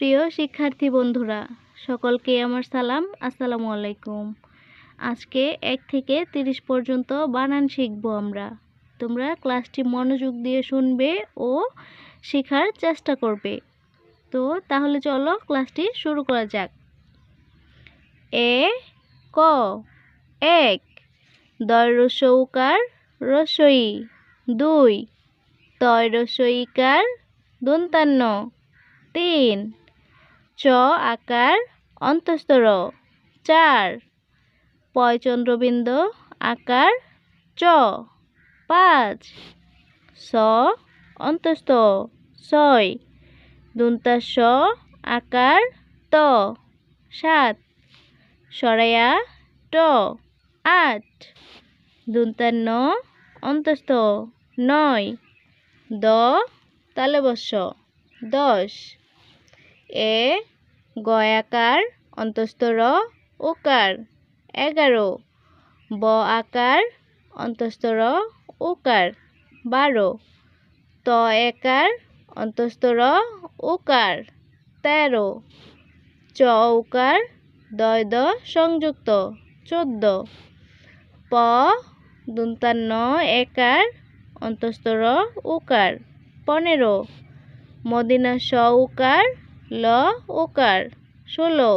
প্রিয় শিক্ষার্থী বন্ধুরা, সকলকে আমার সালাম। আসসালামু আলাইকুম। আজকে 1 থেকে 30 পর্যন্ত বানান শিখব আমরা। তোমরা ক্লাসটি মনোযোগ দিয়ে শুনবে ও শেখার চেষ্টা করবে। তো তাহলে চলো ক্লাসটি শুরু করা যাক। এ ক এক, দয় রস্বই উকার রস্বই 2, তয় রস্বই ইকার দন্তান্ন 3, চ আকার অন্তস্থ র 4, পয় চন্দ্রবিন্দু আকার চ 5, স অন্তস্থ 6, দন্তাস স আকার ত 7, সরায়া ট 8, দন্তান্ন অন্তস্থ 9, দ তালব্য 10, এ গয়াকার অন্তস্থ র ওকার 11, ব আকার অন্তস্থ র ওকার 12, ত একার অন্তস্থ র ওকার 13, চ উকার দয় দ সংযুক্ত 14, প দন্তান্ন একার অন্তস্থ র উকার 15, মদিনা স উকার ল উকার 16,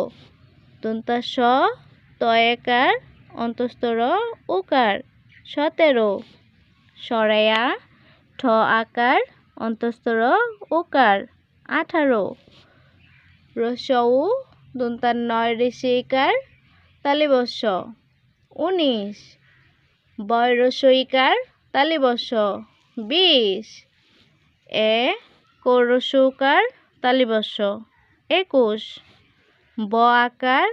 দন্তা স ত একার অন্তস্থ র উকার 17, সরায়া ঠ আকার অন্তস্থ র উকার 18, রস্বউ দন্তান্ন ঋষি ইকার তালিবস্য 19, বয় রস্বই ইকার তালিবস্য 20, এ কর রস্বই উকার তালিবস্য 21, ব আকার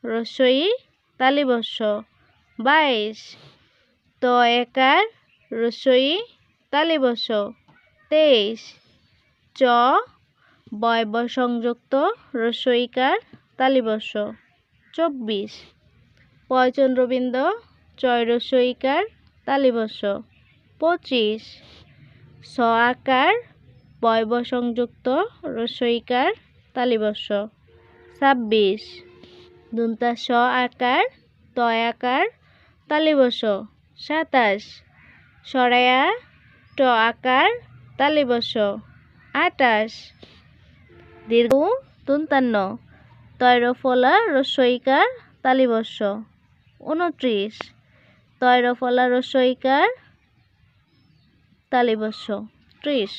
রস্বই তালিবস্য 22, ত একার রস্বই তালিবস্য 23, চ বয় ব সংযুক্ত রস্বই ইকার তালিবস্য 24, পয় চন্দ্রবিন্দু চয় রস্বই ইকার তালিবস্য 25, স আকার বয় ব সংযুক্ত রস্বই ইকার তালিবস্য 26, দন্তা স আকার ত আকার তালিবস্য 27, সরায়া ট আকার তালিবস্য 28, দীর্ঘ দন্তান্ন তয় ফলা রস্বই ইকার তালিবস্য 29, তয় ফলা রস্বই ইকার তালিবস্য 30।